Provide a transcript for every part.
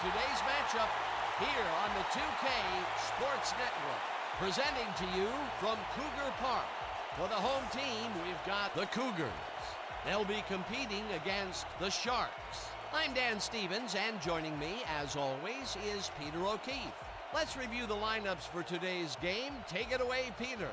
today's matchup here on the 2K Sports Network. Presenting to you from Cougar Park. For the home team, we've got the Cougars. They'll be competing against the Sharks. I'm Dan Stevens, and joining me, as always, is Peter O'Keefe. Let's review the lineups for today's game. Take it away, Peter.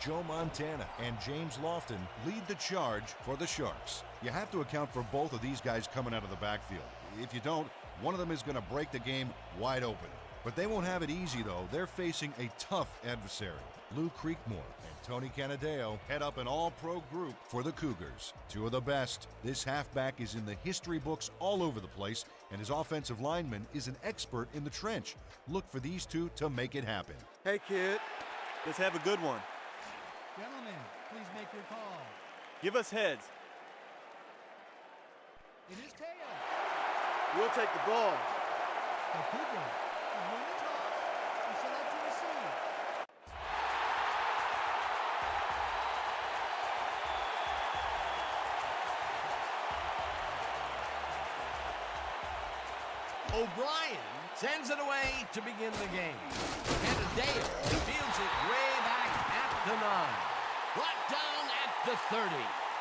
Joe Montana and James Lofton lead the charge for the Sharks. You have to account for both of these guys coming out of the backfield. If you don't, one of them is going to break the game wide open. But they won't have it easy, though. They're facing a tough adversary. Lou Creekmore and Tony Canadeo head up an all-pro group for the Cougars. Two of the best. This halfback is in the history books all over the place, and his offensive lineman is an expert in the trench. Look for these two to make it happen. Hey, kid. Let's have a good one. Gentlemen, please make your call. Give us heads. It is tails. We'll take the ball. The Cougars will win the toss and select to receive. O'Brien sends it away to begin the game. Canadeo fields it way back at the 9. Brought down at the 30.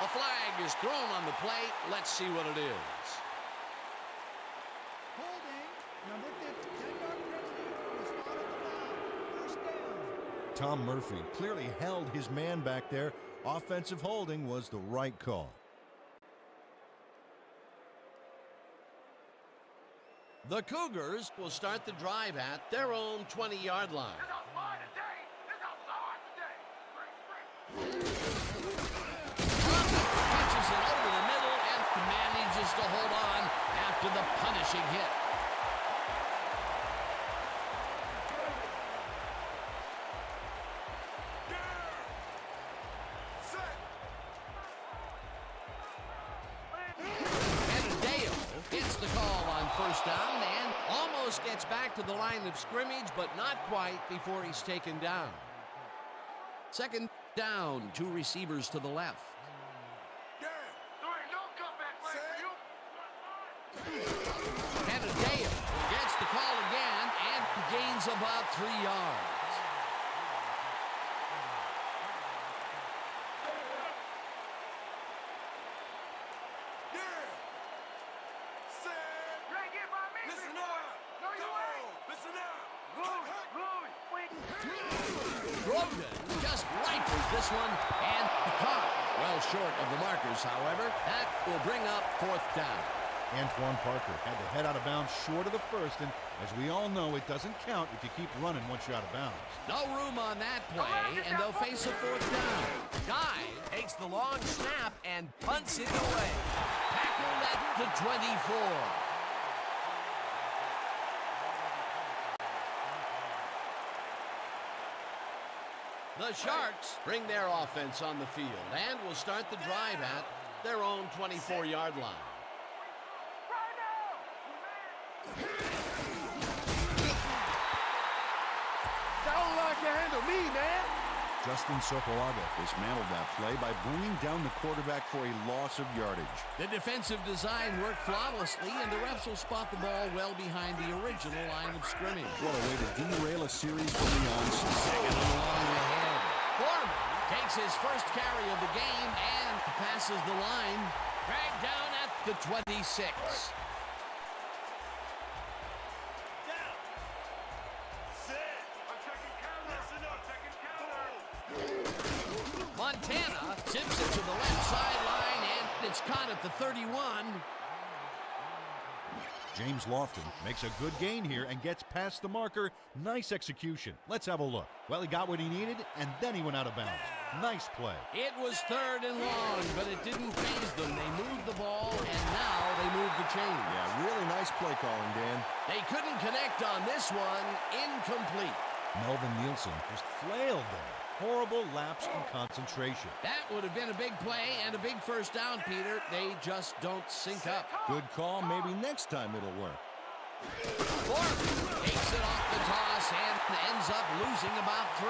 A flag is thrown on the plate. Let's see what it is. Holding, number 50, 10-yard penalty, the spot of the foul. First down. Tom Murphy clearly held his man back there. Offensive holding was the right call. The Cougars will start the drive at their own 20-yard line. Punches it over the middle and manages to hold on after the punishing hit. Gets the call on first down and almost gets back to the line of scrimmage, but not quite before he's taken down. Second down, two receivers to the left. Canadeo gets the call again and gains about 3 yards. Just rifles this one and caught. Well short of the markers, however. That will bring up fourth down. Antoine Parker had to head out of bounds short of the first, and as we all know, it doesn't count if you keep running once you're out of bounds. No room on that play, and they'll face a fourth down. Guy takes the long snap and punts it away. Tackled at the 24. The Sharks bring their offense on the field and will start the drive at their own 24-yard line. Don't like to handle me, man. Justin Sopolaga dismantled that play by bringing down the quarterback for a loss of yardage. The defensive design worked flawlessly, and the refs will spot the ball well behind the original line of scrimmage. What a way to derail a series from the onset. Second and long ahead. Foreman takes his first carry of the game and passes the line. Dragged down at the 26. Montana tips it to the left sideline, and it's caught at the 31. James Lofton makes a good gain here and gets past the marker. Nice execution. Let's have a look. Well, he got what he needed, and then he went out of bounds. Nice play. It was third and long, but it didn't faze them. They moved the ball, and now they move the chains. Yeah, really nice play calling, Dan. They couldn't connect on this one. Incomplete. Melvin Nielsen just flailed there. Horrible lapse in concentration. That would have been a big play and a big first down, Peter. They just don't sync up. Good call. Maybe next time it'll work. Foreman takes it off the toss and ends up losing about 3.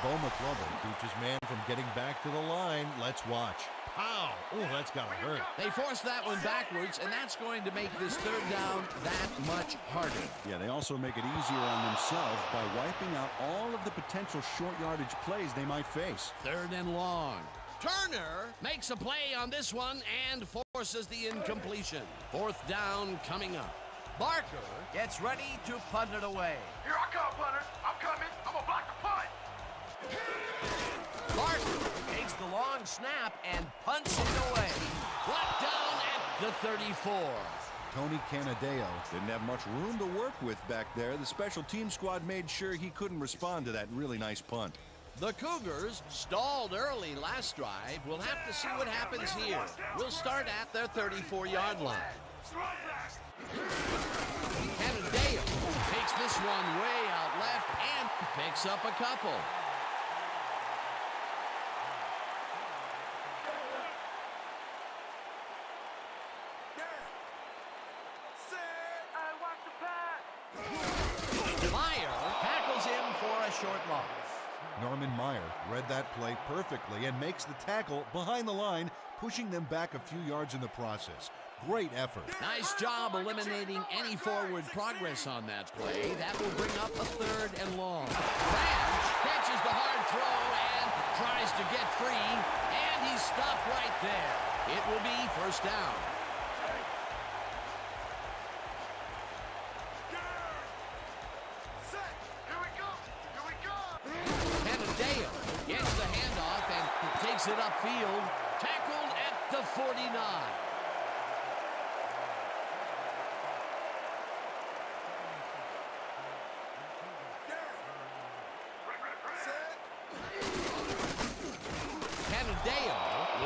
Bo McLovin keeps his man from getting back to the line. Let's watch. Ow! Oh, that's gotta hurt. They forced that one backwards, and that's going to make this third down that much harder. Yeah, they also make it easier on themselves by wiping out all of the potential short yardage plays they might face. Third and long. Turner makes a play on this one and forces the incompletion. Fourth down coming up. Barker gets ready to punt it away. Here I come, punters. I'm coming. I'm going to block the punt. Barker takes the long snap and punts it away. Brought down at the 34. Tony Canadeo. Didn't have much room to work with back there. The special team squad made sure he couldn't respond to that really nice punt. The Cougars stalled early last drive. We'll have to see what happens here. We'll start at their 34-yard line. Canadeo takes this one way out left and picks up a couple. Meyer tackles him for a short loss. Norman Meyer read that play perfectly and makes the tackle behind the line, pushing them back a few yards in the process. Great effort. Nice job eliminating any forward progress on that play. That will bring up a third and long. Branch catches the hard throw and tries to get free, and he's stopped right there. It will be first down. Canadeo gets the handoff and takes it upfield. Tackled at the 49. Canadeo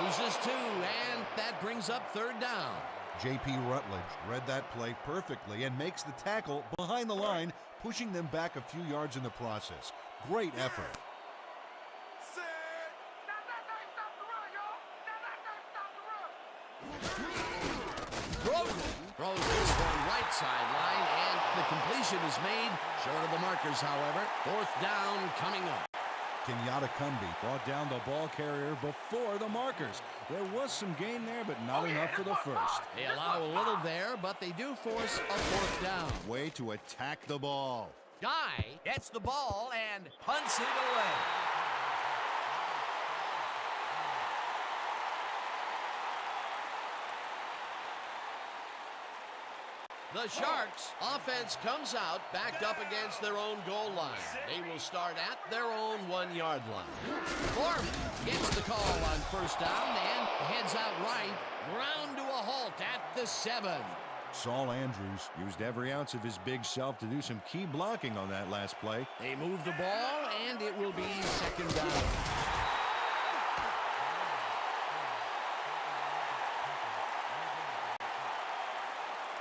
loses two, and that brings up third down. J.P. Rutledge read that play perfectly and makes the tackle behind the line, pushing them back a few yards in the process. Great effort. Grogan throws this one right sideline, and the completion is made. Short of the markers, however. Fourth down coming up. Kenyatta Cumbie brought down the ball carrier before the markers. There was some gain there, but not enough for the first. They allow a little there, but they do force a fourth down. Way to attack the ball. Guy gets the ball and punts it away. The Sharks' offense comes out backed up against their own goal line. They will start at their own 1-yard line. Foreman gets the call on first down and heads out right, ground to a halt at the 7. Saul Andrews used every ounce of his big self to do some key blocking on that last play. They move the ball, and it will be second down.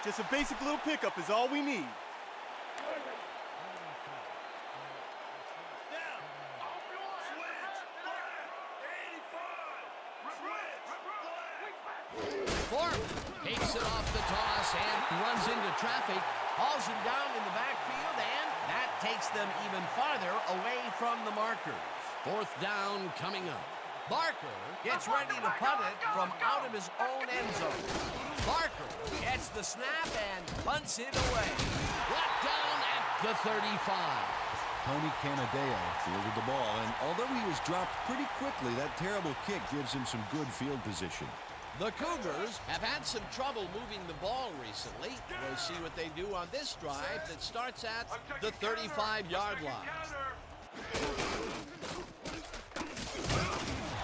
Just a basic little pickup is all we need. Foreman takes it off the toss and runs into traffic, hauls him down in the backfield, and that takes them even farther away from the markers. Fourth down coming up. Barker gets ready to punt it from out of his own end zone. Barker gets the snap and punts it away. Brought down at the 35. Tony Canadeo fielded the ball, and although he was dropped pretty quickly, that terrible kick gives him some good field position. The Cougars have had some trouble moving the ball recently. We'll see what they do on this drive that starts at the 35-yard line.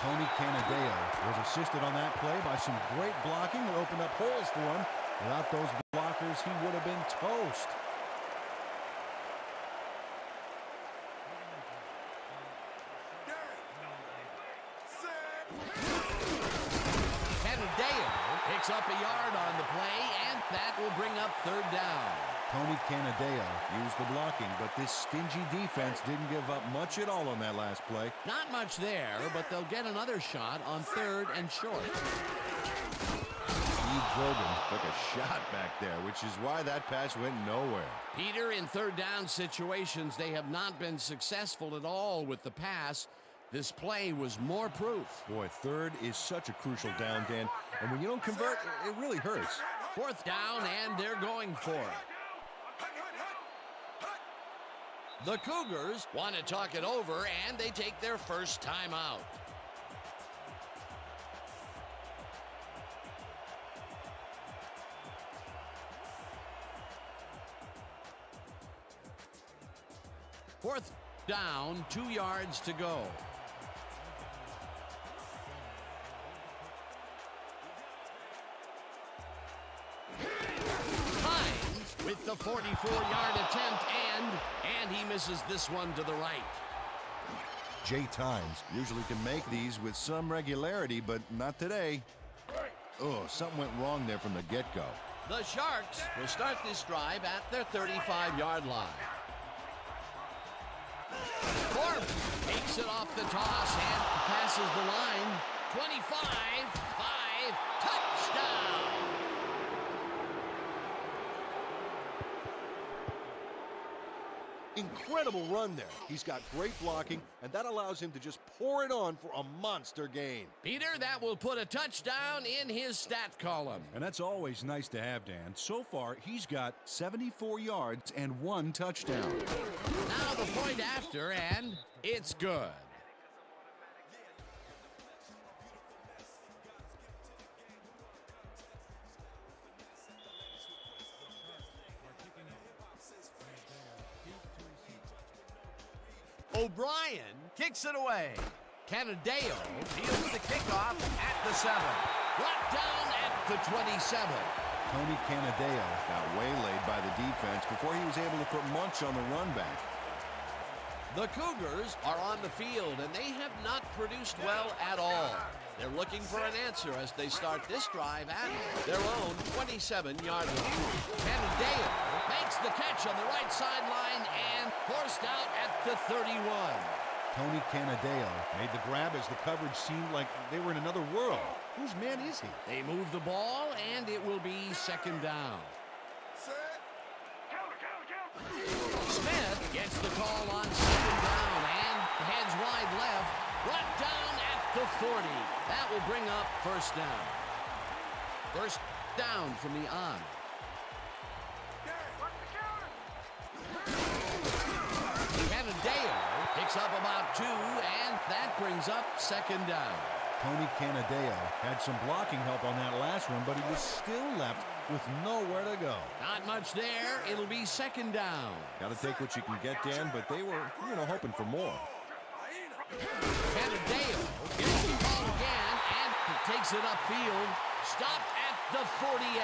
Tony Canadeo was assisted on that play by some great blocking that opened up holes for him. Without those blockers, he would have been toast. Canadeo picks up a yard on the play, and that will bring up third down. Tony Canadeo used the blocking, but this stingy defense didn't give up much at all on that last play. Not much there, but they'll get another shot on third and short. Steve Grogan took a shot back there, which is why that pass went nowhere. Peter, in third down situations, they have not been successful at all with the pass. This play was more proof. Boy, third is such a crucial down, Dan. And when you don't convert, it really hurts. Fourth down, and they're going for it. The Cougars want to talk it over, and they take their first timeout. Fourth down, 2 yards to go. Hines with the 44-yard attempt, and he misses this one to the right. Jay Times usually can make these with some regularity, but not today. Oh, something went wrong there from the get-go. The Sharks will start this drive at their 35-yard line. Forbes takes it off the toss and passes the line. 25, 5, touchdown! Incredible run there. He's got great blocking, and that allows him to just pour it on for a monster gain. Peter, that will put a touchdown in his stat column. And that's always nice to have, Dan. So far, he's got 74 yards and 1 touchdown. Now the point after, and it's good. O'Brien kicks it away. Canadeo fields the kickoff at the 7. Brought down at the 27. Tony Canadeo got waylaid by the defense before he was able to put much on the run back. The Cougars are on the field, and they have not produced well at all. They're looking for an answer as they start this drive at their own 27-yard line. Canadeo makes the catch on the right sideline and forced out at the 31. Tony Canadeo made the grab as the coverage seemed like they were in another world. Whose man is he? They move the ball, and it will be second down. Smith gets the call on second down and heads wide left. Brought down at the 40. That will bring up first down. First down from the on. Canadeo picks up about 2, and that brings up second down. Tony Canadeo had some blocking help on that last one, but he was still left with nowhere to go. Not much there. It'll be second down. Got to take what you can get, Dan, but they were, hoping for more. Canadeo gets the ball again and takes it upfield. Stopped at the 48.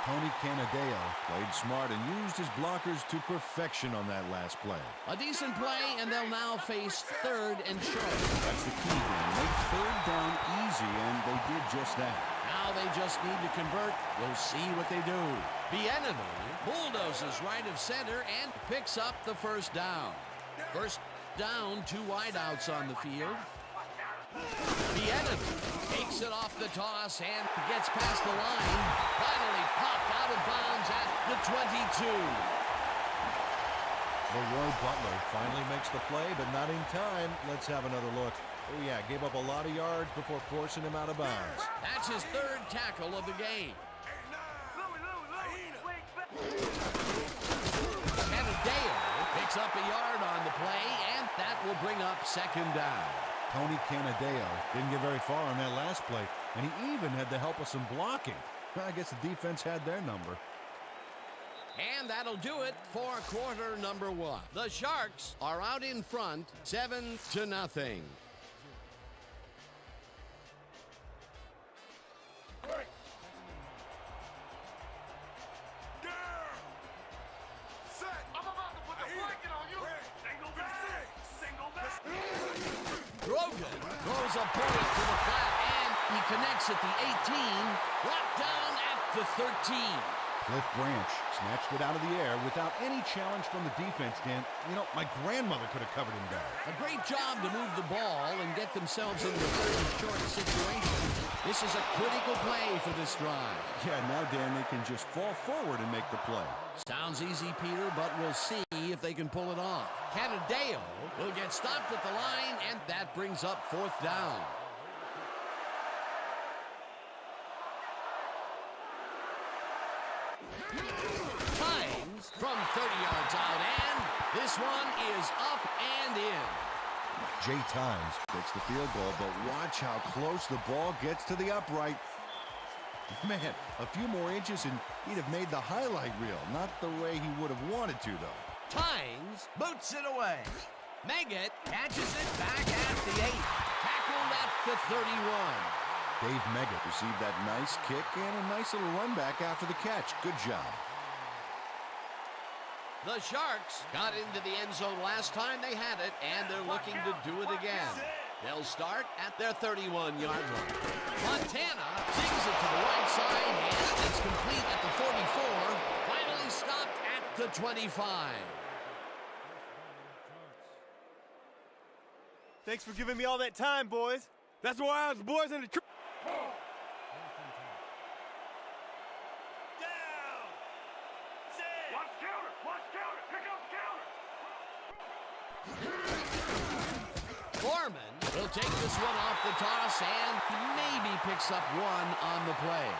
Tony Canadeo played smart and used his blockers to perfection on that last play. A decent play, and they'll now face third and short. That's the key, Dan. Make third down easy, and they did just that. Now they just need to convert. We'll see what they do. Bieniemy bulldozes right of center and picks up the first down. First down, 2 wideouts on the field. Bieniemy takes it off the toss and gets past the line. Finally popped out of bounds at the 22. Leroy Butler finally makes the play, but not in time. Let's have another look. Oh, yeah, gave up a lot of yards before forcing him out of bounds. That's his third tackle of the game. Canadeo picks up a yard on the play, and that will bring up second down. Tony Canadeo didn't get very far on that last play, and he even had the help of some blocking. I guess the defense had their number. And that'll do it for quarter number 1. The Sharks are out in front, 7-0. Grogan throws a bullet to the flat, and he connects at the 18, brought down at the 13. Cliff Branch Snatched it out of the air without any challenge from the defense, Dan. You know, my grandmother could have covered him better. A great job to move the ball and get themselves into a third and short situation. This is a critical play for this drive. Yeah, now, Dan, they can just fall forward and make the play. Sounds easy, Peter, but we'll see if they can pull it off. Canadeo will get stopped at the line, and that brings up fourth down. Times from 30 yards out, and this one is up and in. Jay Times takes the field goal, but watch how close the ball gets to the upright. Man, a few more inches and he'd have made the highlight reel. Not the way he would have wanted to, though. Times boots it away. Meggett catches it back at the 8. Tackled at the 31. Dave Meggett received that nice kick and a nice little run back after the catch. Good job. The Sharks got into the end zone last time they had it, and they're looking to do it again. They'll start at their 31-yard line. Montana sings it to the right side, and it's complete at the 44. Finally stopped at the 25. Thanks for giving me all that time, boys. That's why I was boys in the down. Set. Watch counter. Watch counter. Pick up counter. Foreman will take this one off the toss and maybe picks up one on the play.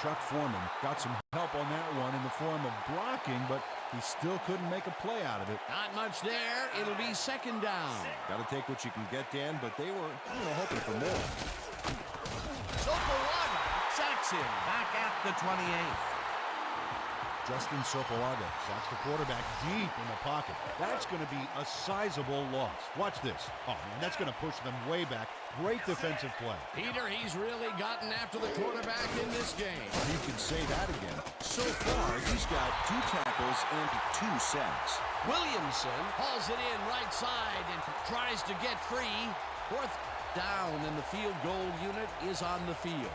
Chuck Foreman got some help on that one in the form of blocking, but he still couldn't make a play out of it. Not much there. It'll be second down. Got to take what you can get, Dan, but they were hoping for more. Sopoaga sacks him back at the 28th. Justin Sopoaga sacks the quarterback deep in the pocket. That's going to be a sizable loss. Watch this. Oh, man, that's going to push them way back. Great defensive play. Peter, he's really gotten after the quarterback in this game. You can say that again. So far, he's got 2 tackles and 2 sacks. Williamson hauls it in right side and tries to get free. Fourth down, and the field goal unit is on the field.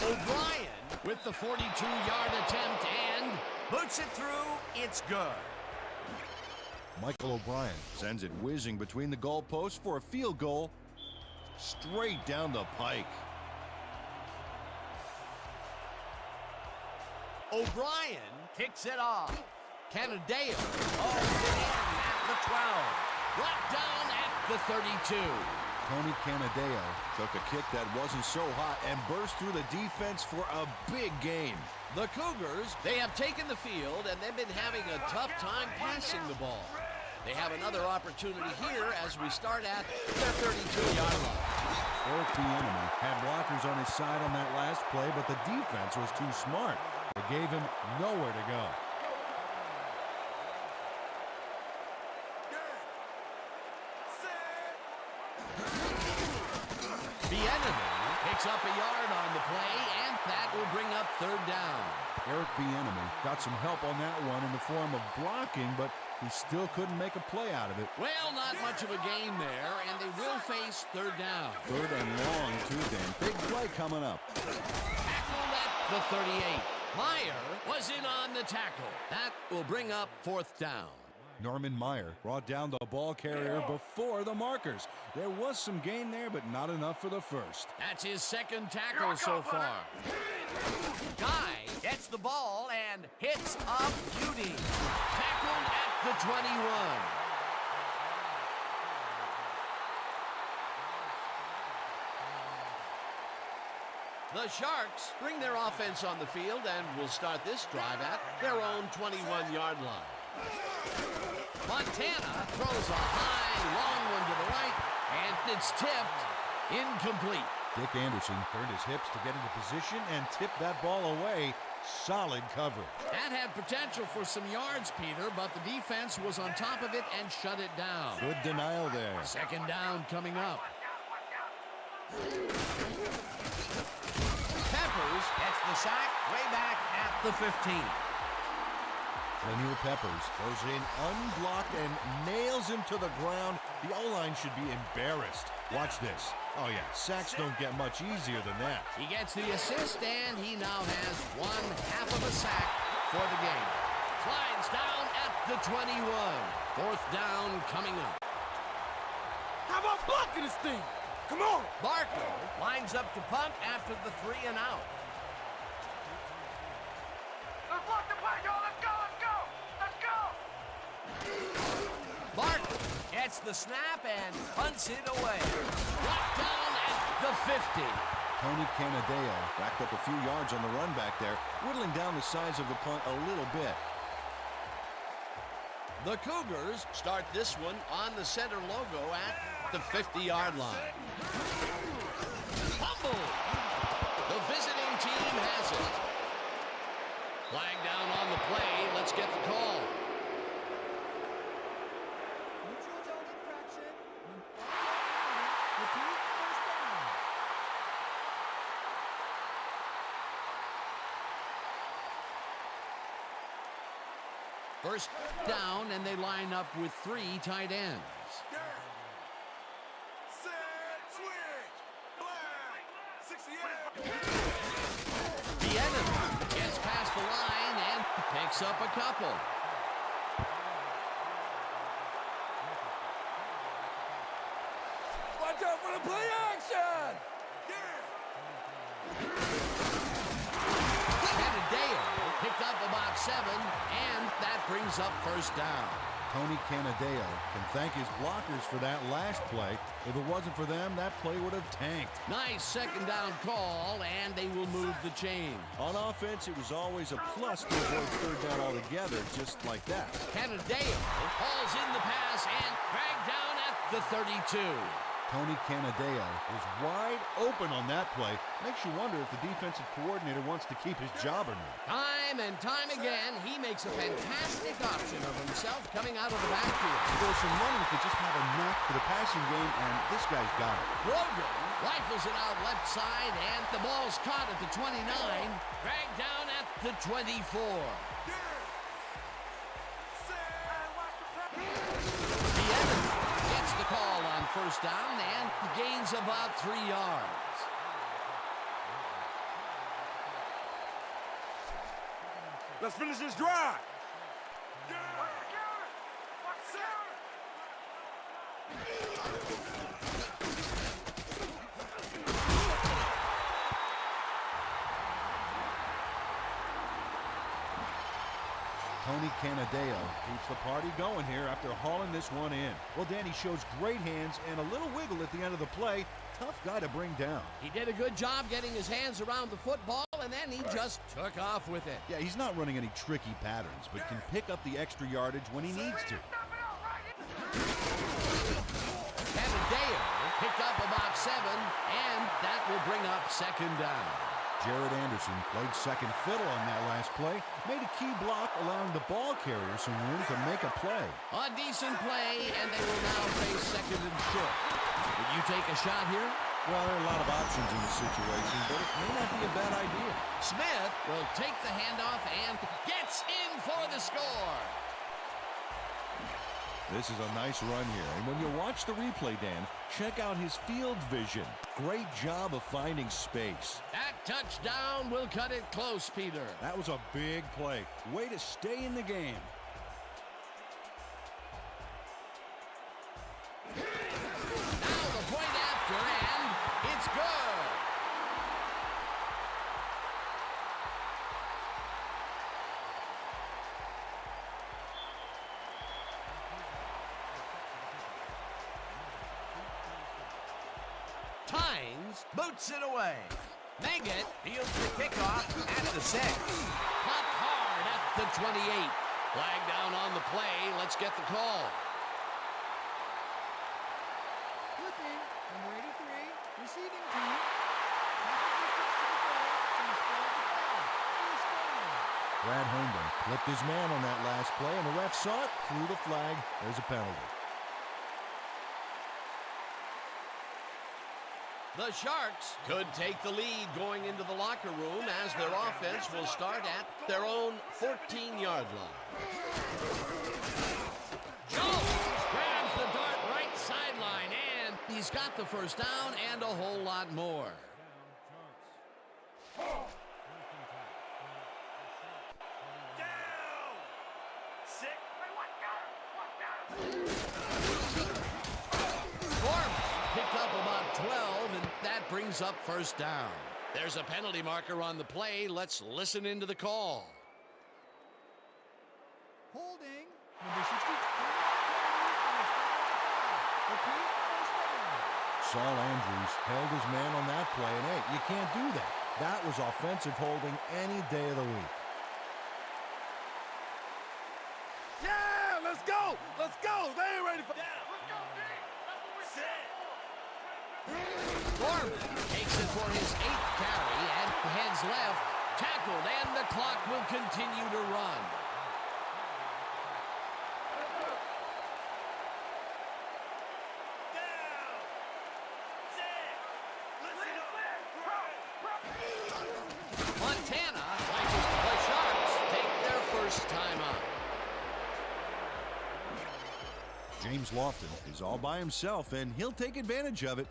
O'Brien with the 42-yard attempt and boots it through. It's good. Michael O'Brien Sends it whizzing between the goalposts for a field goal. Straight down the pike. O'Brien kicks it off. Canadeo hauls it in at the 12. Brought down at the 32. Tony Canadeo Took a kick that wasn't so hot and burst through the defense for a big gain. The Cougars, they have taken the field, and they've been having a tough time passing the ball. They have another opportunity here as we start at their 32-yard line. Eric Bieniemy had blockers on his side on that last play, but the defense was too smart. They gave him nowhere to go. Bieniemy picks up a yard on the play, and that will bring up third down. Eric Bieniemy got some help on that one in the form of blocking, but he still couldn't make a play out of it. Well, not much of a gain there, and they will face third down. Third and long, too, Dan. Big play coming up. Tackled at the 38. Meyer was in on the tackle. That will bring up fourth down. Norman Meyer brought down the ball carrier before the markers. There was some gain there, but not enough for the first. That's his second tackle so far. Guy gets the ball and hits a beauty. Tackled at the 21. The Sharks bring their offense on the field and will start this drive at their own 21-yard line. Montana throws a high, long one to the right, and it's tipped incomplete. Dick Anderson turned his hips to get into position and tipped that ball away. Solid coverage. That had potential for some yards, Peter, but the defense was on top of it and shut it down. Good denial there. Second down coming up. Peppers gets the sack way back at the 15. Lanier Peppers goes in unblocked and nails him to the ground. The O-line should be embarrassed. Watch this. Oh, yeah, sacks don't get much easier than that. He gets the assist, and he now has 1/2 of a sack for the game. Slides down at the 21. 4th down coming up. How about blocking this thing? Come on! Barker lines up to punt after the 3 and out. Let's block the play, y'all! Let's go! Let's go! Let's go! Barker gets the snap and punts it away. Brought down at the 50. Tony Canadeo racked up a few yards on the run back there, whittling down the size of the punt a little bit. The Cougars start this one on the center logo at the 50-yard line. Fumble! The visiting team has it. Flag down on the play. Let's get the call. Neutral zone infraction. When repeat first down. First down, and they line up with 3 tight ends. Set, switch, flag, 68. The enemy gets past the line and picks up a couple. Watch out for the play action! Canadeo picked up about 7, and that brings up first down. Tony Canadeo can thank his blockers for that last play. If it wasn't for them, that play would have tanked. Nice 2nd down call, and they will move the chain. On offense, it was always a plus to avoid 3rd down altogether, just like that. Canadeo hauls in the pass and dragged down at the 32. Tony Canadeo is wide open on that play. Makes you wonder if the defensive coordinator wants to keep his job or not. Time and time again, he makes a fantastic option of himself coming out of the backfield. There's some runners that just have a knack for the passing game, and this guy's got it. Brogan rifles it out left side, and the ball's caught at the 29, dragged down at the 24. The enemy gets the call on first down and gains about 3 yards. Let's finish this drive. Tony Canadeo keeps the party going here after hauling this one in. Well, Danny shows great hands and a little wiggle at the end of the play. Tough guy to bring down. He did a good job getting his hands around the football, and then he just took off with it. Yeah, he's not running any tricky patterns, but can pick up the extra yardage when he needs to. Canadeo picked up about 7, and that will bring up 2nd down. Jared Anderson played second fiddle on that last play, made a key block, allowing the ball carrier some room to make a play. A decent play, and they will now face 2nd and short. Would you take a shot here? Well, there are a lot of options in this situation, but it may not be a bad idea. Smith will take the handoff and gets in for the score. This is a nice run here, and when you watch the replay, Dan, check out his field vision. Great job of finding space. That touchdown will cut it close, Peter. That was a big play. Way to stay in the game. Now the point after, and it's good. Tynes boots it away. Maggot fields the kickoff at the 6. Popped hard at the 28. Flag down on the play. Let's get the call. Flipping, number 83, receiving team. Brad Herndon flipped his man on that last play, and the ref saw it, threw the flag. There's a penalty. The Sharks could take the lead going into the locker room as their offense will start at their own 14-yard line. Jones grabs the dart right sideline, and he's got the first down and a whole lot more. Picked up about 12, and that brings up first down. There's a penalty marker on the play. Let's listen into the call. Holding. Number 62. Repeat, first down. Saul Andrews held his man on that play, and hey, you can't do that. That was offensive holding any day of the week. Yeah, let's go! Let's go! They ain't ready for that. Foreman takes it for his 8th carry and heads left, tackled, and the clock will continue to run. Montana, like the Sharks, take their first time out. James Lofton is all by himself, and he'll take advantage of it.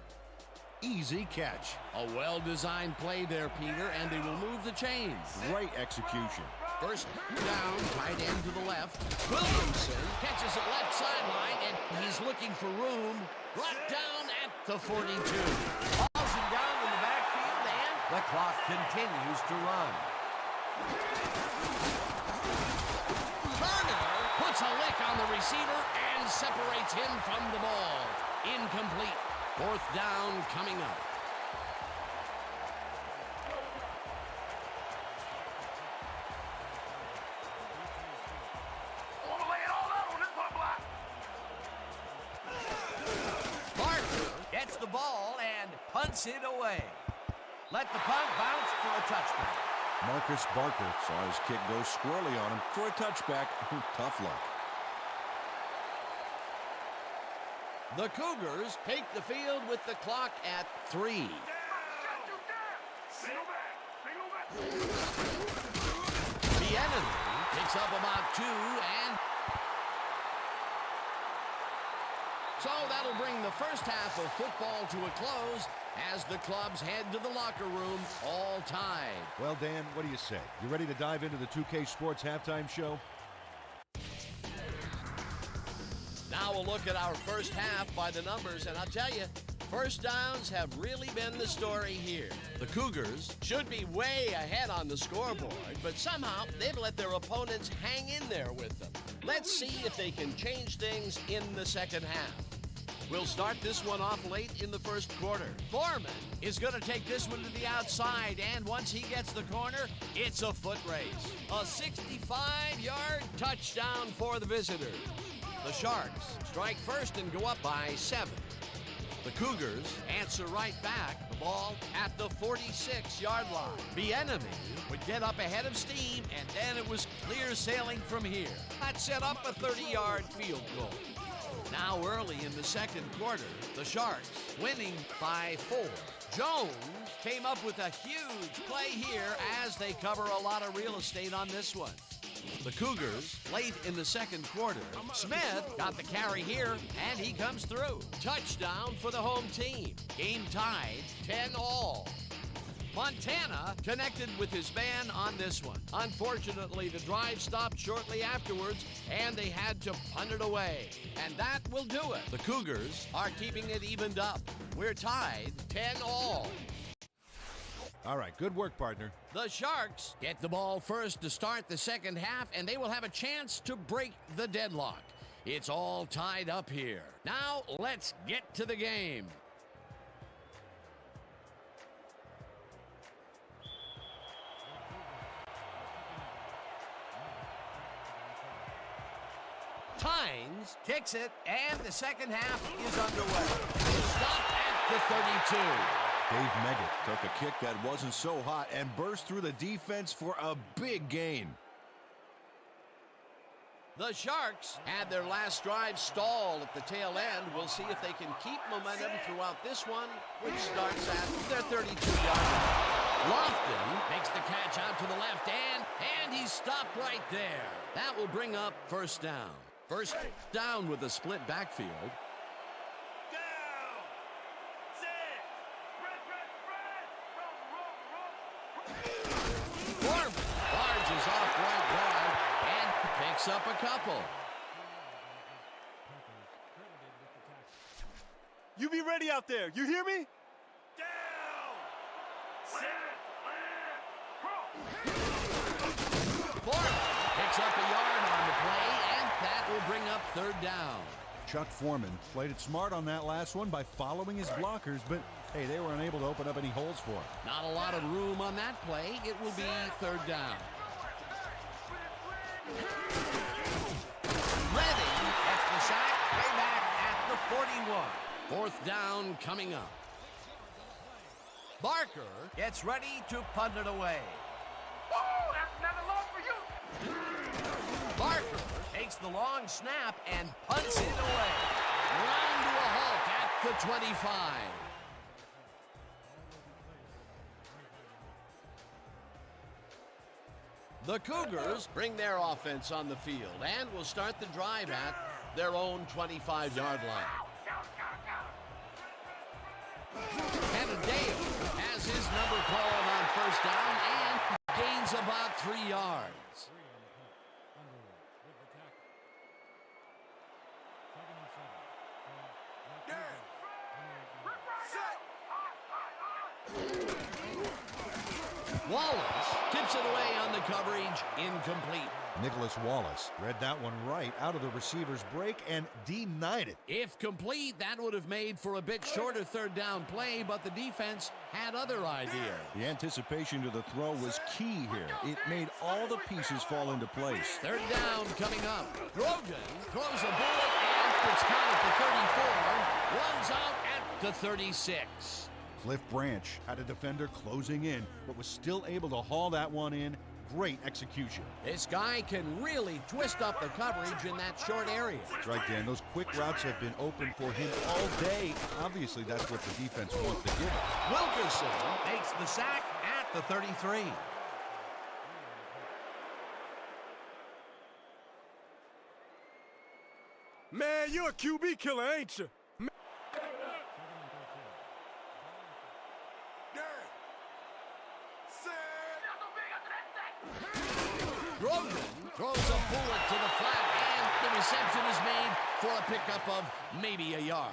Easy catch. A well-designed play there, Peter, and they will move the chains. Great execution. First down, tight end to the left. Williamson catches it left sideline, and he's looking for room. Brought down at the 42. Falls him down in the backfield, and the clock continues to run. Turner puts a lick on the receiver and separates him from the ball. Incomplete. Fourth down coming up. I want to lay it all out on this punt block. Barker gets the ball and punts it away. Let the punt bounce for a touchback. Marcus Barker saw his kick go squarely on him for a touchback. Tough luck. The Cougars take the field with the clock at 3. The enemy picks up about 2, and so that'll bring the first half of football to a close as the clubs head to the locker room all tied. Well, Dan, what do you say? You ready to dive into the 2K Sports halftime show? Now we'll look at our first half by the numbers, and I'll tell you, first downs have really been the story here. The Cougars should be way ahead on the scoreboard, but somehow they've let their opponents hang in there with them. Let's see if they can change things in the second half. We'll start this one off late in the first quarter. Foreman is going to take this one to the outside, and once he gets the corner, it's a foot race. A 65-yard touchdown for the visitors. The Sharks strike first and go up by 7. The Cougars answer right back, the ball at the 46-yard line. The enemy would get up ahead of steam, and then it was clear sailing from here. That set up a 30-yard field goal. Now early in the second quarter, the Sharks winning by 4. Jones came up with a huge play here as they cover a lot of real estate on this one. The Cougars late in the second quarter. Smith got the carry here, and he comes through. Touchdown for the home team. Game tied 10-all. Montana connected with his man on this one. Unfortunately, the drive stopped shortly afterwards, and they had to punt it away. And that will do it. The Cougars are keeping it evened up. We're tied 10-all. All right, good work, partner. The Sharks get the ball first to start the second half, and they will have a chance to break the deadlock. It's all tied up here. Now, let's get to the game. Tynes kicks it, and the second half is underway. Stop at the 32. Dave Meggett took a kick that wasn't so hot and burst through the defense for a big gain. The Sharks had their last drive stall at the tail end. We'll see if they can keep momentum throughout this one, which starts at their 32-yard line. Lofton makes the catch out to the left, and he's stopped right there. That will bring up first down. First down with a split backfield. Barges off right guard and picks up a couple. You be ready out there. You hear me? Foreman picks up a yard on the play, and that will bring up third down. Chuck Foreman played it smart on that last one by following his blockers, but hey, they were unable to open up any holes for him. Not a lot of room on that play. It will be third down. Redding gets the sack way back at the 41. Fourth down coming up. Barker gets ready to punt it away. Oh, that's another loss for you. Barker takes the long snap and punts it away. Round to a halt at the 25. The Cougars bring their offense on the field and will start the drive at their own 25-yard line. Canadeo has his number called on first down and gains about 3 yards. Wallace tips it away on the coverage, incomplete. Nicholas Wallace read that one right out of the receiver's break and denied it. If complete, that would have made for a bit shorter third down play, but the defense had other ideas. The anticipation to the throw was key here. It made all the pieces fall into place. Third down coming up. Grogan throws a bullet and it's caught at the 34. Runs out at the 36. Cliff Branch had a defender closing in, but was still able to haul that one in. Great execution. This guy can really twist up the coverage in that short area. That's right, Dan. Those quick routes have been open for him all day. Obviously, that's what the defense wants to give us. Wilkerson makes the sack at the 33. Man, you're a QB killer, ain't you? Grogan throws a bullet to the flat, and the reception is made for a pickup of maybe a yard.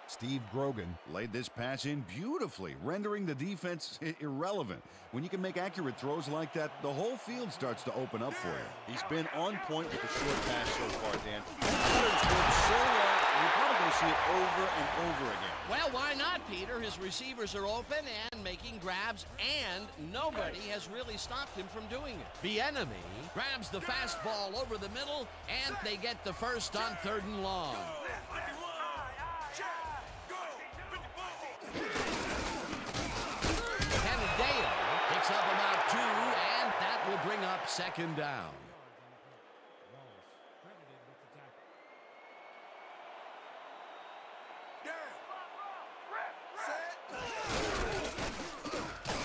Steve Grogan Laid this pass in beautifully, rendering the defense irrelevant. When you can make accurate throws like that, the whole field starts to open up for you. He's been on point with the short pass so far, Dan. Patterns work so well, you're probably going to see it over and over again. Well, why not, Peter? His receivers are open and making grabs, and nobody has really stopped him from doing it. The enemy grabs the fastball over the middle, and they get the first on third and long. Canadeo picks up about 2, and that will bring up second down.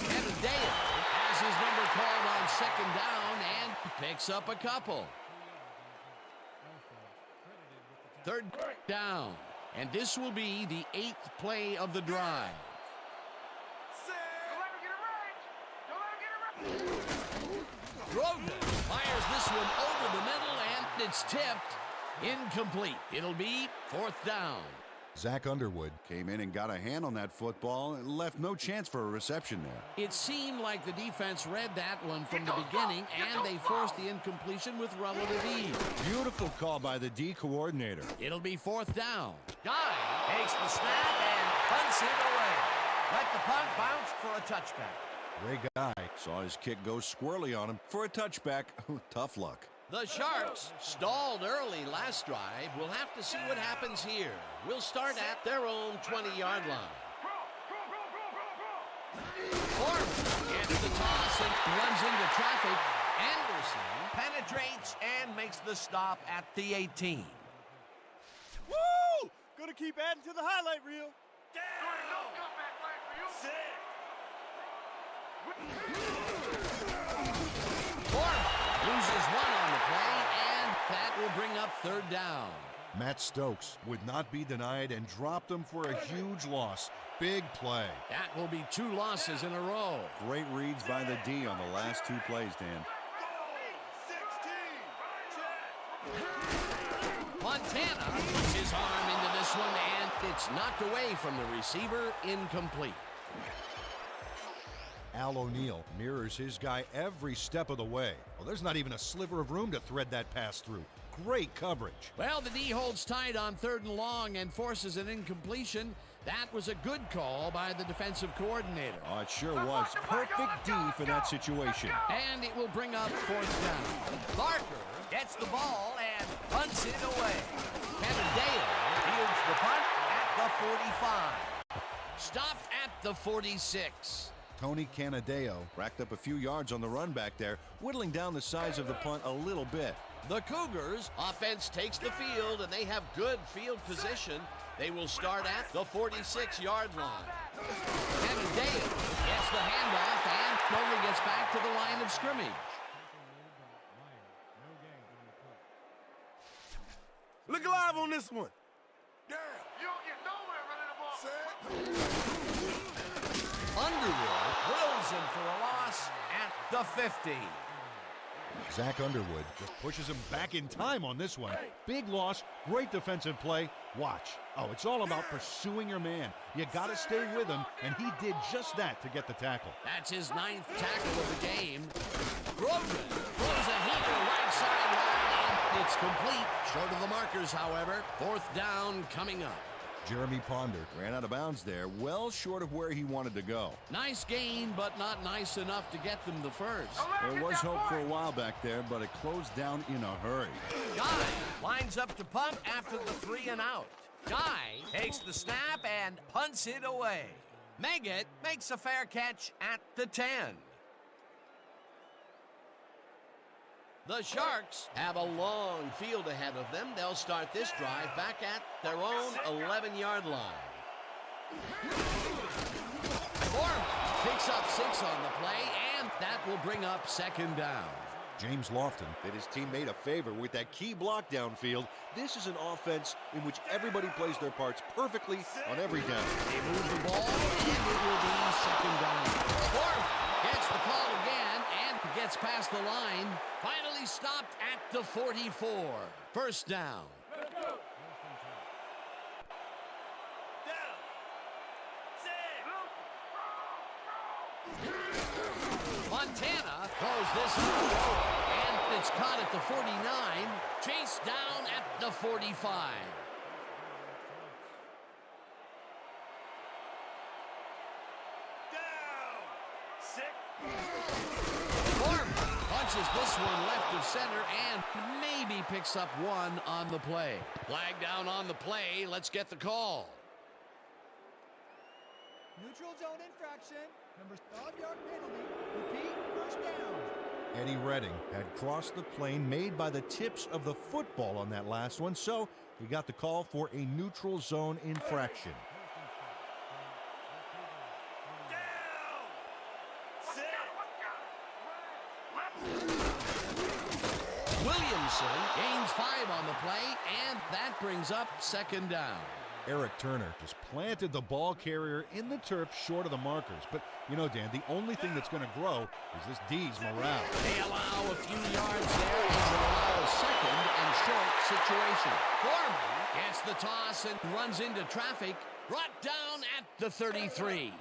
Canadeo has his number called on second down and picks up a couple. Third down, and this will be the 8th play of the drive. Grogan fires this one over the middle, and it's tipped. Incomplete. It'll be fourth down. Zach Underwood Came in and got a hand on that football and left no chance for a reception there. It seemed like the defense read that one from the beginning, and they forced the incompletion with relative ease. Beautiful call by the D coordinator. It'll be fourth down. Guy takes the snap and punts it away. Let the punt bounce for a touchback. Ray Guy Saw his kick go squirrely on him for a touchback. Tough luck. The Sharks stalled early last drive. We'll have to see what happens here. We'll start at their own 20-yard line. Foreman gets the toss and runs into traffic. Anderson penetrates and makes the stop at the 18. Woo! Gonna keep adding to the highlight reel. No comeback line for you. Foreman loses one on the play, and that will bring up third down. Matt Stokes would not be denied and dropped them for a huge loss. Big play. That will be 2 losses in a row. Great reads by the D on the last 2 plays, Dan. Montana puts his arm into this one, and it's knocked away from the receiver, incomplete. Al O'Neal mirrors his guy every step of the way. Well, there's not even a sliver of room to thread that pass through. Great coverage. Well, the D holds tight on 3rd and long and forces an incompletion. That was a good call by the defensive coordinator. Oh, it sure was. Perfect D for that situation. And it will bring up 4th down. Barker gets the ball and punts it away. Canadeo fields the punt at the 45. Stopped at the 46. Tony Canadeo Racked up a few yards on the run back there, whittling down the size of the punt a little bit. The Cougars offense takes the field, and they have good field position. They will start at the 46-yard line. Canadeo gets the handoff and only gets back to the line of scrimmage. Look alive on this one. You don't get nowhere running the ball. Underwood drills him for a loss at the 50. Zach Underwood just pushes him back in time on this one. Big loss, great defensive play. Watch. Oh, it's all about pursuing your man. You got to stay with him, and he did just that to get the tackle. That's his 9th tackle of the game. Grogan throws a heater right sideline, and it's complete. Short of the markers, however. 4th down coming up. Jeremy Ponder Ran out of bounds there, well short of where he wanted to go. Nice gain, but not nice enough to get them the first. There was hope for a while back there, but it closed down in a hurry. Guy lines up to punt after the 3 and out. Guy takes the snap and punts it away. Meggett makes a fair catch at the 10. The Sharks have a long field ahead of them. They'll start this drive back at their own 11-yard line. Foreman picks up 6 on the play, and that will bring up 2nd down. James Lofton Did his team made a favor with that key block downfield. This is an offense in which everybody plays their parts perfectly on every down. They move the ball, and it will be 2nd down. Foreman gets the call again and gets past the line. Finally stopped at the 44. 1st down. Montana throws this through, and it's caught at the 49, chased down at the 45. Foreman punches this one left of center and maybe picks up 1 on the play. Flag down on the play. Let's get the call. Neutral zone infraction. Number 5-yard penalty. Repeat, 1st down. Eddie Redding had crossed the plane made by the tips of the football on that last one, so he got the call for a neutral zone infraction. Williamson gains 5 on the play, and that brings up 2nd down. Eric Turner just planted the ball carrier in the turf short of the markers. But, you know, Dan, the only thing that's going to grow is this D's morale. They allow a few yards there and allow a 2nd and short situation. Foreman gets the toss and runs into traffic, brought down at the 33.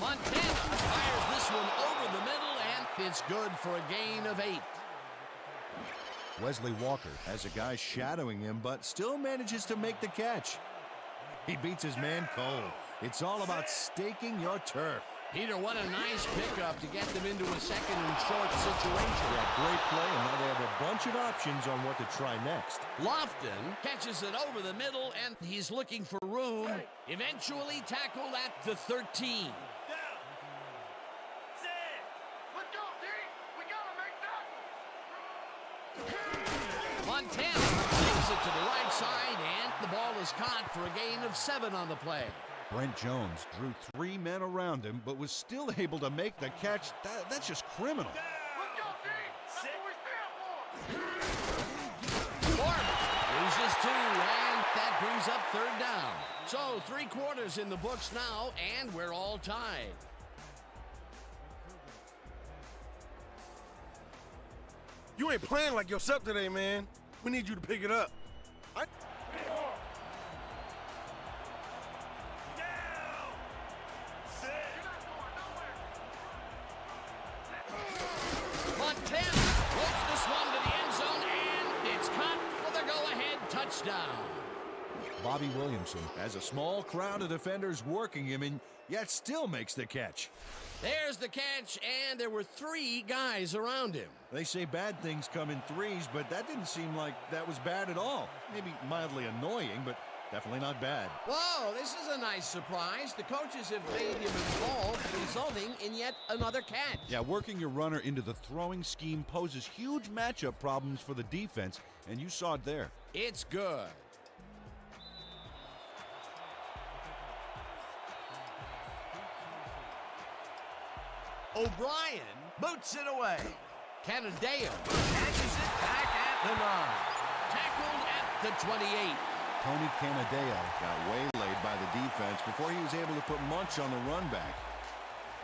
Montana fires this one over the middle, and it's good for a gain of 8. Wesley Walker Has a guy shadowing him, but still manages to make the catch. He beats his man cold. It's all about staking your turf. Peter, what a nice pickup to get them into a second and short situation. Yeah, great play, and now they have a bunch of options on what to try next. Lofton catches it over the middle, and he's looking for room. Eventually tackled at the 13. Let's go, D. We gotta make that. Montana takes it to the right side, and the ball is caught for a gain of 7 on the play. Brent Jones drew 3 men around him, but was still able to make the catch. That's just criminal. Let's go, D. That's what we stand for. Foreman loses 2, and that brings up 3rd down. So 3 quarters in the books now, and we're all tied. You ain't playing like yourself today, man. We need you to pick it up. Montana looks this one to the end zone, and it's caught for the go-ahead touchdown. Bobby Williamson. Has a small crowd of defenders working him, and yet still makes the catch. There's the catch, and there were 3 guys around him. They say bad things come in threes, but that didn't seem like that was bad at all. Maybe mildly annoying, but definitely not bad. Whoa, this is a nice surprise. The coaches have made him involved, resulting in yet another catch. Yeah, working your runner into the throwing scheme poses huge matchup problems for the defense, and you saw it there. It's good. O'Brien boots it away. Canadeo catches it back at the 9. Tackled at the 28. Tony Canadeo. Got waylaid by the defense before he was able to put much on the run back.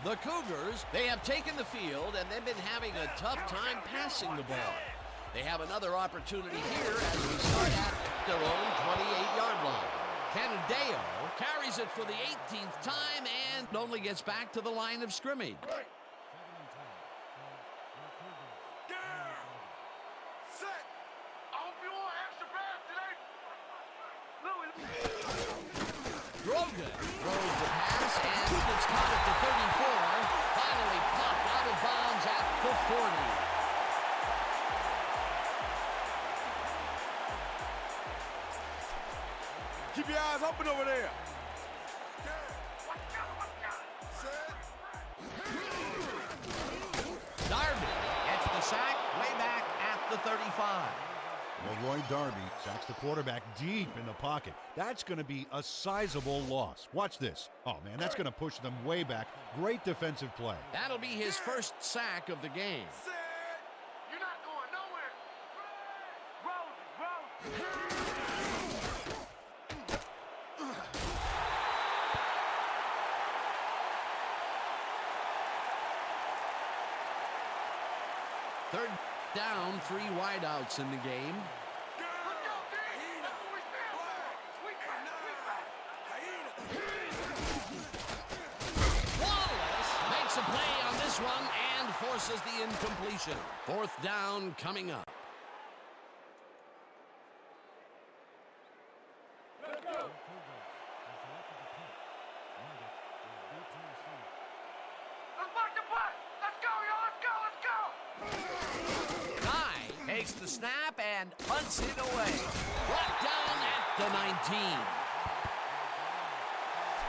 The Cougars, they have taken the field, and they've been having a tough time passing the ball. They have another opportunity here as we start at their own 28-yard line. Canadeo carries it for the 18th time and only gets back to the line of scrimmage. Grogan throws the pass, and it's caught at the 34. Finally popped out of bounds at the 40. Keep your eyes open over there. Darby gets the sack way back at the 35. Well, Roy Darby sacks the quarterback deep in the pocket. That's going to be a sizable loss. Watch this. Oh, man, that's going to push them way back. Great defensive play. That'll be his first sack of the game. You're not going nowhere. Roll. Third down, 3 wideouts in the game. Let's go, D. That's what we stand for. Wallace makes a play on this one and forces the incompletion. 4th down coming up. Let's go. Let's block the punt. Let's go, y'all. Let's go. Let's go. Guy takes the snap and punts it away. Brought down at the 19.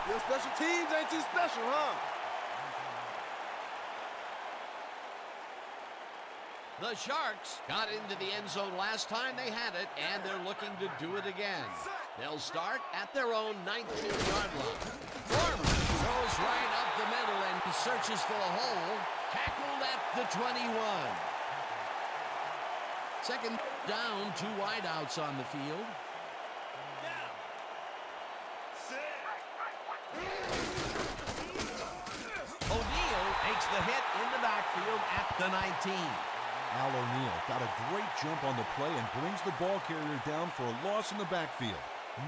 Your special teams ain't too special, huh? The Sharks got into the end zone last time they had it, and they're looking to do it again. They'll start at their own 19-yard line. Foreman throws right up the middle and searches for a hole. Tackled at the 21. Second down, 2 wideouts on the field. O'Neal takes the hit in the backfield at the 19. Al O'Neal got a great jump on the play and brings the ball carrier down for a loss in the backfield.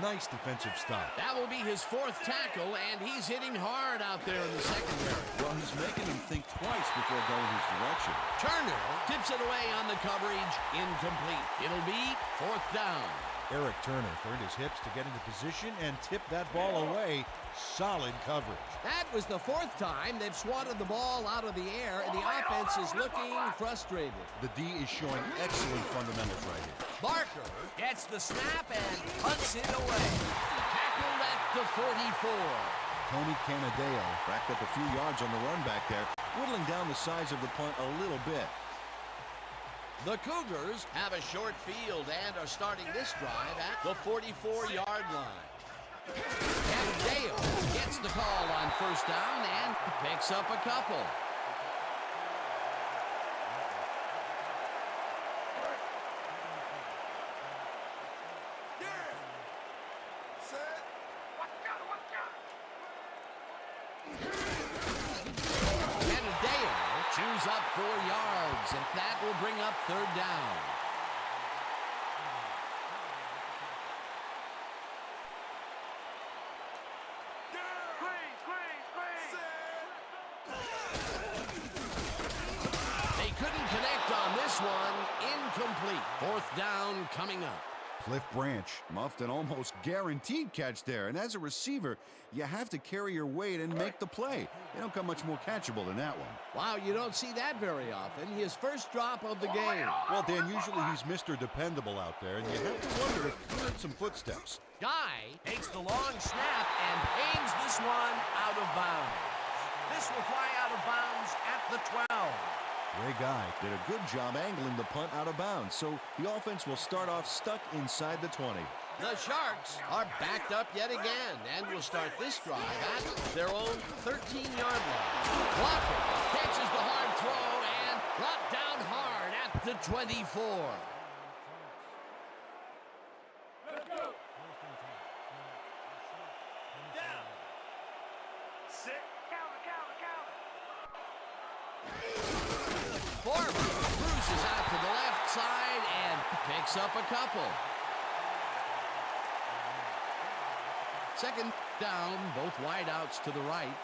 Nice defensive stop. That will be his 4th tackle, and he's hitting hard out there in the secondary. Well, he's making him think twice before going his direction. Turner tips it away on the coverage. Incomplete. It'll be 4th down. Eric Turner turned his hips to get into position and tipped that ball away. Solid coverage. That was the fourth time they've swatted the ball out of the air, and the offense is looking frustrated. The D is showing excellent fundamentals right here. Barker gets the snap and punts it away. Tackled at the 44. Tony Canadeo racked up a few yards on the run back there, whittling down the size of the punt a little bit. The Cougars have a short field and are starting this drive at the 44-yard line. Canadeo gets the call on first down and picks up a couple. Canadeo chews up 4 yards, and that will bring up third down. They couldn't connect on this one. Incomplete. Fourth down coming up. Cliff Branch muffed an almost guaranteed catch there, and as a receiver, you have to carry your weight and make the play. They don't come much more catchable than that one. Wow, you don't see that very often. His first drop of the game. Well, Dan, usually he's Mr. Dependable out there, and you have to wonder if he heard some footsteps. Guy takes the long snap and aims this one out of bounds. This will fly out of bounds at the 12. Ray Guy did a good job angling the punt out of bounds, so the offense will start off stuck inside the 20. The Sharks are backed up yet again and will start this drive at their own 13-yard line. Walker catches the hard throw and brought down hard at the 24. Foreman cruises out to the left side and picks up a couple. Second down, both wideouts to the right.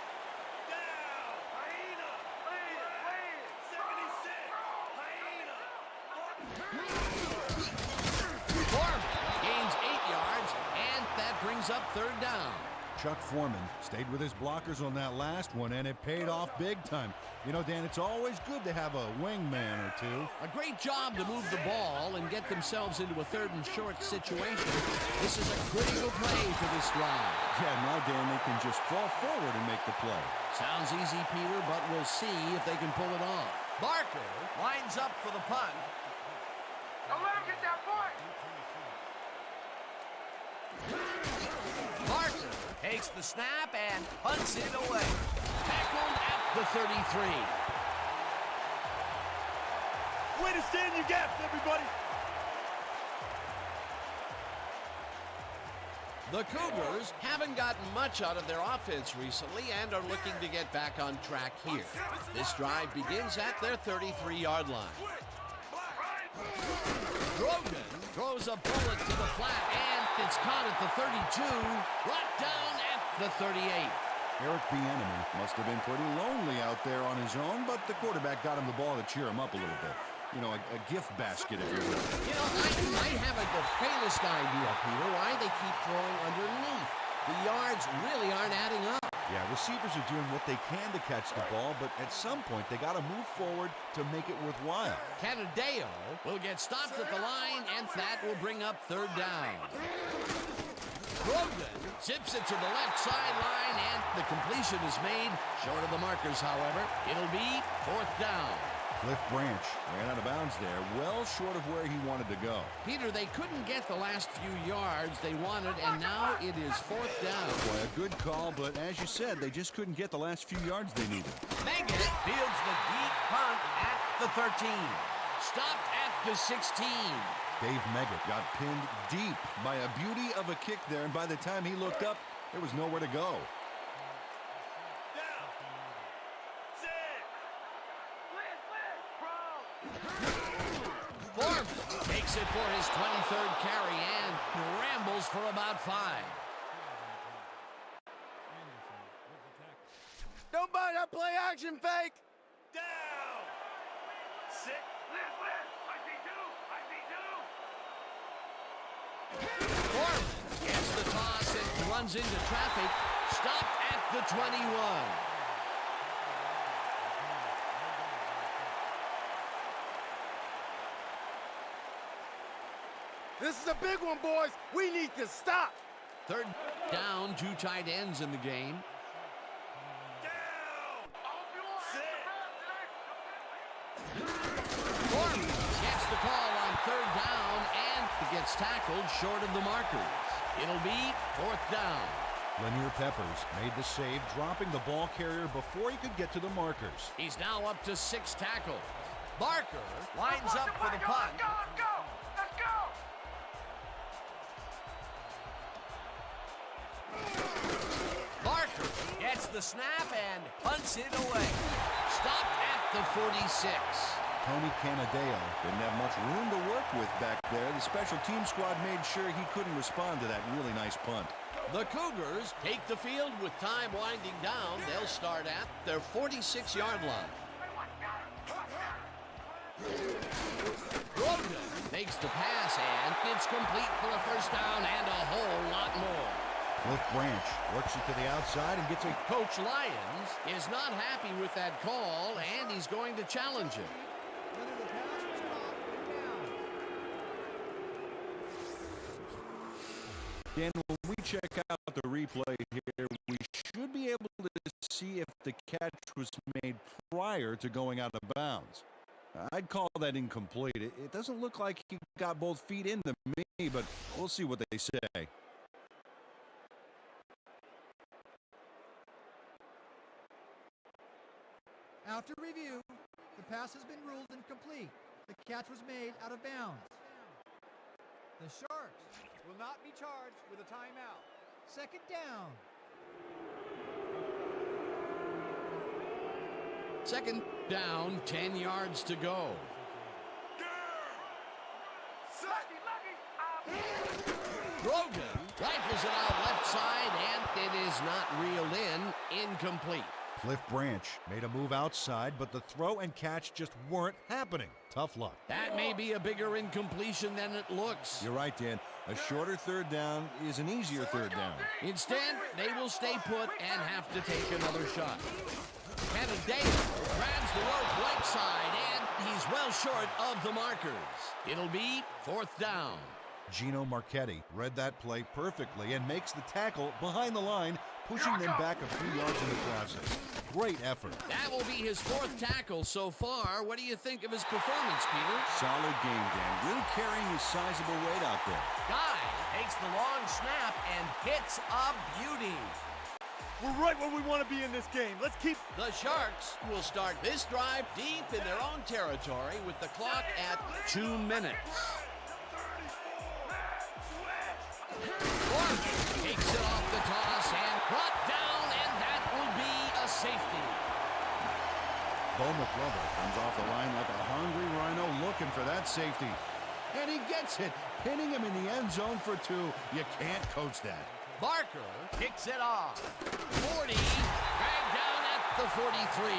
Foreman gains 8 yards, and that brings up third down. Chuck Foreman stayed with his blockers on that last one, and it paid off big time. You know, Dan, it's always good to have a wingman or two. A great job to move the ball and get themselves into a third and short situation. This is a critical play for this drive. Yeah, now, Dan, they can just fall forward and make the play. Sounds easy, Peter, but we'll see if they can pull it off. Barker lines up for the punt. Don't let him get that point. Barker takes the snap and punts it away. Tackled at the 33. Way to stand your gaps, everybody. The Cougars haven't gotten much out of their offense recently and are looking to get back on track here. This drive begins at their 33-yard line. Grogan throws a bullet to the flat, and it's caught at the 32, brought down at the 38. Eric Bieniemy must have been pretty lonely out there on his own, but the quarterback got him the ball to cheer him up a little bit. You know, a gift basket, if you will. You know, I haven't the faintest idea, Peter, why they keep throwing underneath. The yards really aren't adding up. Yeah, receivers are doing what they can to catch the ball, but at some point they got to move forward to make it worthwhile. Canadeo will get stopped at the line, and that will bring up third down. Grogan zips it to the left sideline, and the completion is made. Short of the markers, however. It'll be fourth down. Cliff Branch ran out of bounds there, well short of where he wanted to go. Peter, they couldn't get the last few yards they wanted, and now it is fourth down. Boy, a good call, but as you said, they just couldn't get the last few yards they needed. Megan fields the deep punt at the 13. Stopped at the 16. Dave Meggett got pinned deep by a beauty of a kick there, and by the time he looked up, there was nowhere to go. Foreman takes it for his 23rd carry and rambles for about 5. Don't buy that play action fake. Down. Sick. Liz. I see two. Foreman gets the toss and runs into traffic. Stopped at the 21. This is a big one, boys. We need to stop. Third down, 2 tight ends in the game. Foreman gets the call on third down and gets tackled short of the markers. It'll be 4th down. Lanier Peppers made the save, dropping the ball carrier before he could get to the markers. He's now up to 6 tackles. Barker lines up for the punt. Let's go, let's go, let's go. Barker gets the snap and punts it away. Stopped at the 46. Tony Canadeo didn't have much room to work with back there. The special team squad made sure he couldn't respond to that really nice punt. The Cougars take the field with time winding down. They'll start at their 46-yard line. Grogan makes the pass, and it's complete for a first down and a whole lot more. Cliff Branch works it to the outside and gets a... Coach Lyons is not happy with that call, and he's going to challenge it. Whether the pass was caught or down. Dan, when we check out the replay here, we should be able to see if the catch was made prior to going out of bounds. I'd call that incomplete. It doesn't look like he got both feet in to me, but we'll see what they say. After review, the pass has been ruled incomplete. The catch was made out of bounds. The Sharks will not be charged with a timeout. 2nd down. 2nd down, 10 yards to go. Grogan rifles it out left side, and it is not reeled in. Incomplete. Cliff Branch made a move outside, but the throw and catch just weren't happening. Tough luck. That may be a bigger incompletion than it looks. You're right, Dan. A shorter third down is an easier third down. Instead, they will stay put and have to take another shot. Canadeo grabs the rope right side, and he's well short of the markers. It'll be 4th down. Gino Marchetti read that play perfectly and makes the tackle behind the line, pushing them back a few yards in the process. Great effort. That will be his 4th tackle so far. What do you think of his performance, Peter? Solid game, Dan. Really carrying his sizable weight out there. Guy takes the long snap and hits a beauty. We're right where we want to be in this game. Let's keep... The Sharks will start this drive deep in their own territory with the clock at 2 minutes. Foreman takes it off the toss and brought down, and that will be a safety. Bo McLovin comes off the line like a hungry rhino looking for that safety. And he gets it, pinning him in the end zone for 2. You can't coach that. Barker kicks it off. 40, dragged down at the 43.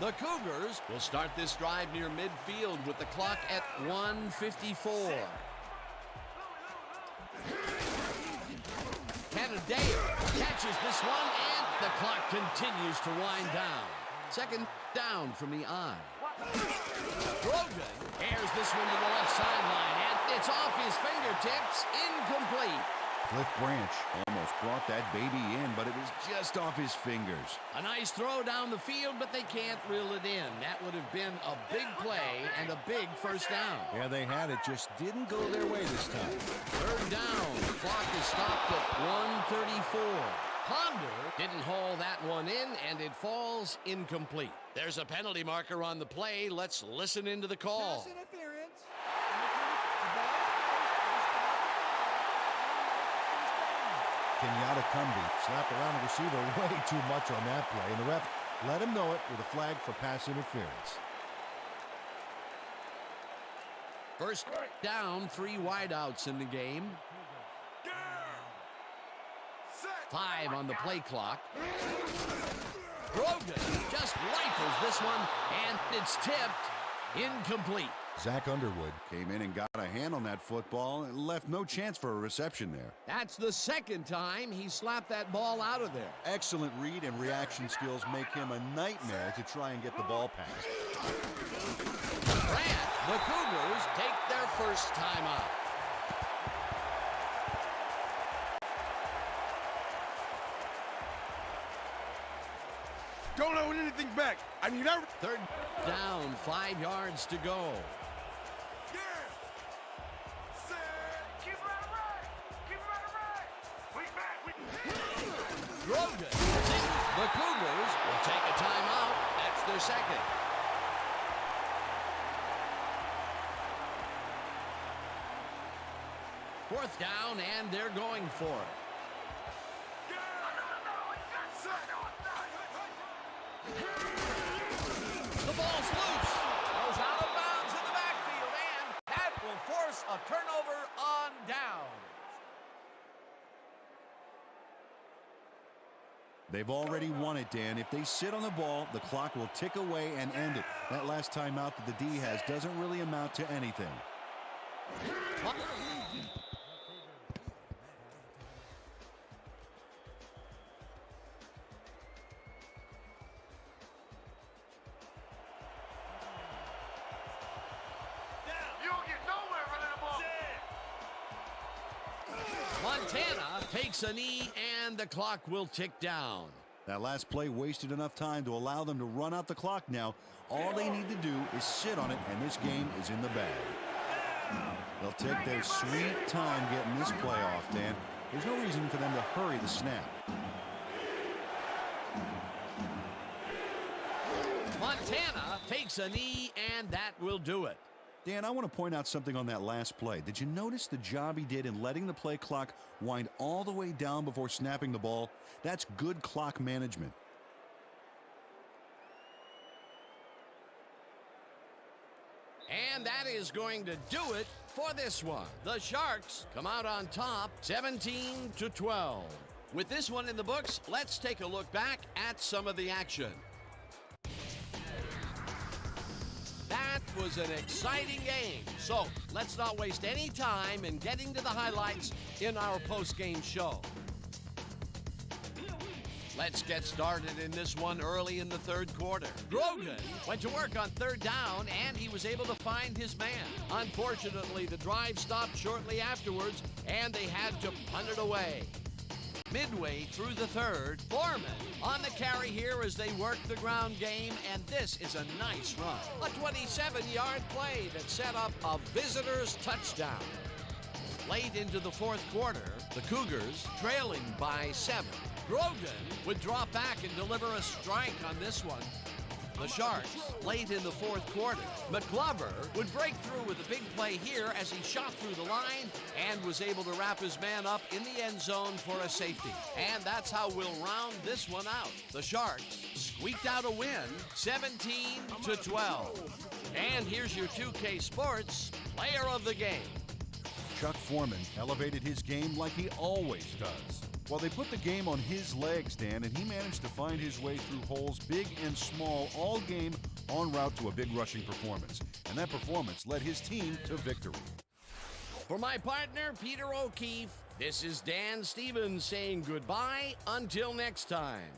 The Cougars will start this drive near midfield with the clock at 1:54. Canadeo catches this one, and the clock continues to wind down. 2nd down from the eye. Grogan airs this one to the left sideline, and it's off his fingertips. Incomplete. Cliff Branch almost brought that baby in, but it was just off his fingers. A nice throw down the field, but they can't reel it in. That would have been a big play and a big first down. Yeah, they had it, just didn't go their way this time. 3rd down. The clock is stopped at 1:34. Ponder didn't haul that one in, and it falls incomplete. There's a penalty marker on the play. Let's listen into the call. Pass interference. Kenyatta Cumby slapped around the receiver way too much on that play, and the ref let him know it with a flag for pass interference. 1st down, 3 wideouts in the game. 5 on the play clock. Grogan just rifles this one It's tipped. Incomplete. Zach Underwood came in and got a hand on that football and left no chance for a reception there. That's the second time he slapped that ball out of there. Excellent read and reaction skills make him a nightmare to try and get the ball past. And the Cougars take their first time out. Don't own anything back. I mean, Third down, 5 yards to go. Keep it on the right. Keep it on the right. We back. Grogan. The Cougars will take a timeout. That's their second. Fourth down, and they're going for it. The ball's loose. Goes out of bounds in the backfield, and that will force a turnover on downs. They've already won it, Dan. If they sit on the ball, the clock will tick away and end it. That last timeout that the D has doesn't really amount to anything. Montana takes a knee, and the clock will tick down. That last play wasted enough time to allow them to run out the clock now. All they need to do is sit on it, and this game is in the bag. They'll take their sweet time getting this play off, Dan. There's no reason for them to hurry the snap. Montana takes a knee, and that will do it. Dan, I want to point out something on that last play. Did you notice the job he did in letting the play clock wind all the way down before snapping the ball? That's good clock management. And that is going to do it for this one. The Sharks come out on top, 17-12. With this one in the books, let's take a look back at some of the action. That was an exciting game. So let's not waste any time in getting to the highlights in our post-game show. Let's get started in this one early in the third quarter. Grogan went to work on third down, and he was able to find his man. Unfortunately, the drive stopped shortly afterwards, and they had to punt it away. Midway through the third, Foreman on the carry here as they work the ground game, and this is a nice run. A 27-yard play that set up a visitor's touchdown. Late into the fourth quarter, the Cougars trailing by 7. Grogan would drop back and deliver a strike on this one. The Sharks, late in the fourth quarter, McGlover would break through with a big play here as he shot through the line and was able to wrap his man up in the end zone for a safety. And that's how we'll round this one out. The Sharks squeaked out a win, 17-12. And here's your 2K Sports Player of the Game. Chuck Foreman elevated his game like he always does. Well, they put the game on his legs, Dan, and he managed to find his way through holes big and small all game en route to a big rushing performance. And that performance led his team to victory. For my partner, Peter O'Keefe, this is Dan Stevens saying goodbye until next time.